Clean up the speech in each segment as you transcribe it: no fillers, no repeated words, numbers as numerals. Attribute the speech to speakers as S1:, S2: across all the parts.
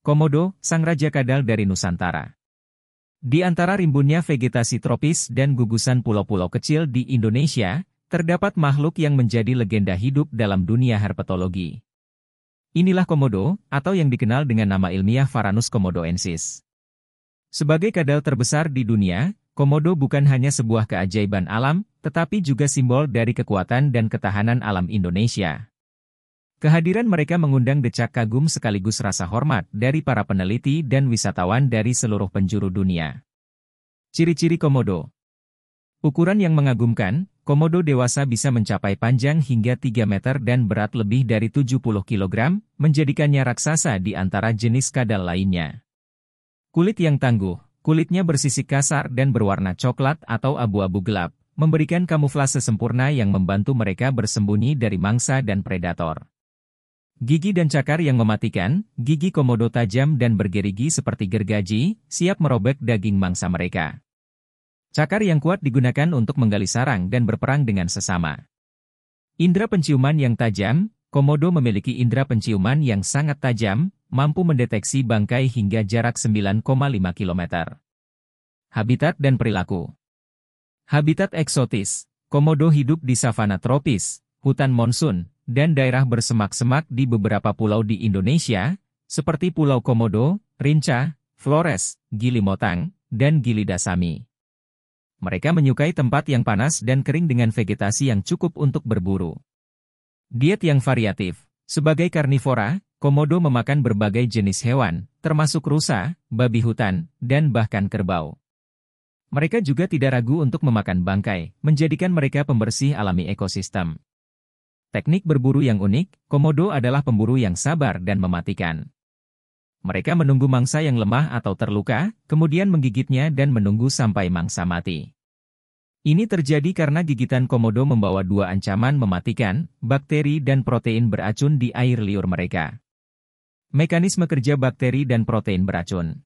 S1: Komodo, sang raja kadal dari Nusantara. Di antara rimbunnya vegetasi tropis dan gugusan pulau-pulau kecil di Indonesia, terdapat makhluk yang menjadi legenda hidup dalam dunia herpetologi. Inilah komodo, atau yang dikenal dengan nama ilmiah Varanus komodoensis. Sebagai kadal terbesar di dunia, komodo bukan hanya sebuah keajaiban alam, tetapi juga simbol dari kekuatan dan ketahanan alam Indonesia. Kehadiran mereka mengundang decak kagum sekaligus rasa hormat dari para peneliti dan wisatawan dari seluruh penjuru dunia. Ciri-ciri komodo. Ukuran yang mengagumkan, komodo dewasa bisa mencapai panjang hingga 3 meter dan berat lebih dari 70 kg, menjadikannya raksasa di antara jenis kadal lainnya. Kulit yang tangguh, kulitnya bersisik kasar dan berwarna coklat atau abu-abu gelap, memberikan kamuflase sempurna yang membantu mereka bersembunyi dari mangsa dan predator. Gigi dan cakar yang mematikan, gigi komodo tajam dan bergerigi seperti gergaji, siap merobek daging mangsa mereka. Cakar yang kuat digunakan untuk menggali sarang dan berperang dengan sesama. Indra penciuman yang tajam, komodo memiliki indra penciuman yang sangat tajam, mampu mendeteksi bangkai hingga jarak 9,5 km. Habitat dan perilaku. Habitat eksotis, komodo hidup di savana tropis, hutan monsun, dan daerah bersemak-semak di beberapa pulau di Indonesia, seperti Pulau Komodo, Rinca, Flores, Gili Motang, dan Gili Dasami. Mereka menyukai tempat yang panas dan kering dengan vegetasi yang cukup untuk berburu. Diet yang variatif. Sebagai karnivora, komodo memakan berbagai jenis hewan, termasuk rusa, babi hutan, dan bahkan kerbau. Mereka juga tidak ragu untuk memakan bangkai, menjadikan mereka pembersih alami ekosistem. Teknik berburu yang unik, komodo adalah pemburu yang sabar dan mematikan. Mereka menunggu mangsa yang lemah atau terluka, kemudian menggigitnya dan menunggu sampai mangsa mati. Ini terjadi karena gigitan komodo membawa dua ancaman mematikan, bakteri dan protein beracun di air liur mereka. Mekanisme kerja bakteri dan protein beracun.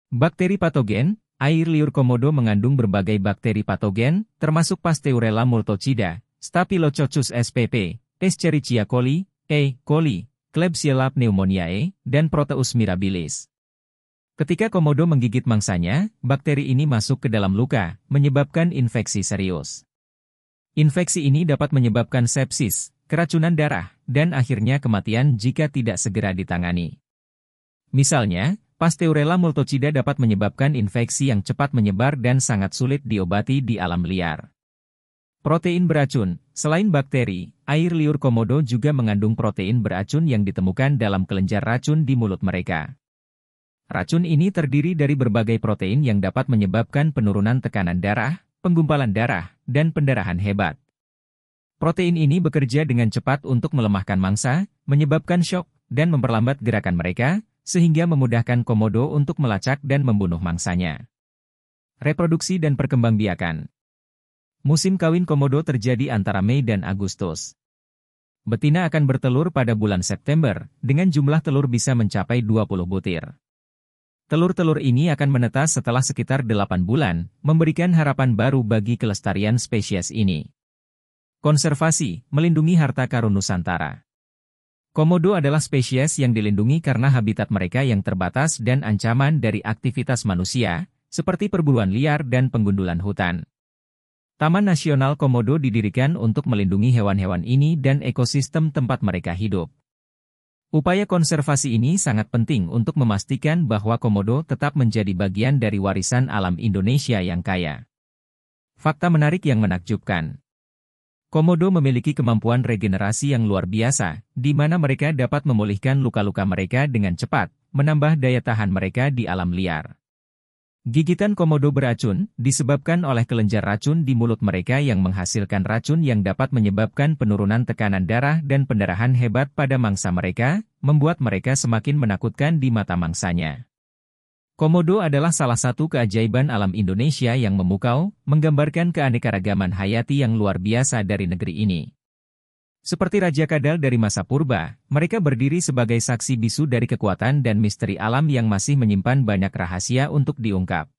S1: Bakteri patogen, air liur komodo mengandung berbagai bakteri patogen, termasuk Pasteurella multocida, Staphylococcus spp, Escherichia coli, E. coli, Klebsiella pneumoniae, dan Proteus mirabilis. Ketika komodo menggigit mangsanya, bakteri ini masuk ke dalam luka, menyebabkan infeksi serius. Infeksi ini dapat menyebabkan sepsis, keracunan darah, dan akhirnya kematian jika tidak segera ditangani. Misalnya, Pasteurella multocida dapat menyebabkan infeksi yang cepat menyebar dan sangat sulit diobati di alam liar. Protein beracun. Selain bakteri, air liur komodo juga mengandung protein beracun yang ditemukan dalam kelenjar racun di mulut mereka. Racun ini terdiri dari berbagai protein yang dapat menyebabkan penurunan tekanan darah, penggumpalan darah, dan pendarahan hebat. Protein ini bekerja dengan cepat untuk melemahkan mangsa, menyebabkan syok, dan memperlambat gerakan mereka, sehingga memudahkan komodo untuk melacak dan membunuh mangsanya. Reproduksi dan perkembangbiakan. Musim kawin komodo terjadi antara Mei dan Agustus. Betina akan bertelur pada bulan September, dengan jumlah telur bisa mencapai 20 butir. Telur-telur ini akan menetas setelah sekitar 8 bulan, memberikan harapan baru bagi kelestarian spesies ini. Konservasi, melindungi harta karun Nusantara. Komodo adalah spesies yang dilindungi karena habitat mereka yang terbatas dan ancaman dari aktivitas manusia, seperti perburuan liar dan penggundulan hutan. Taman Nasional Komodo didirikan untuk melindungi hewan-hewan ini dan ekosistem tempat mereka hidup. Upaya konservasi ini sangat penting untuk memastikan bahwa komodo tetap menjadi bagian dari warisan alam Indonesia yang kaya. Fakta menarik yang menakjubkan. Komodo memiliki kemampuan regenerasi yang luar biasa, di mana mereka dapat memulihkan luka-luka mereka dengan cepat, menambah daya tahan mereka di alam liar. Gigitan komodo beracun disebabkan oleh kelenjar racun di mulut mereka yang menghasilkan racun yang dapat menyebabkan penurunan tekanan darah dan pendarahan hebat pada mangsa mereka, membuat mereka semakin menakutkan di mata mangsanya. Komodo adalah salah satu keajaiban alam Indonesia yang memukau, menggambarkan keanekaragaman hayati yang luar biasa dari negeri ini. Seperti Raja Kadal dari masa purba, mereka berdiri sebagai saksi bisu dari kekuatan dan misteri alam yang masih menyimpan banyak rahasia untuk diungkap.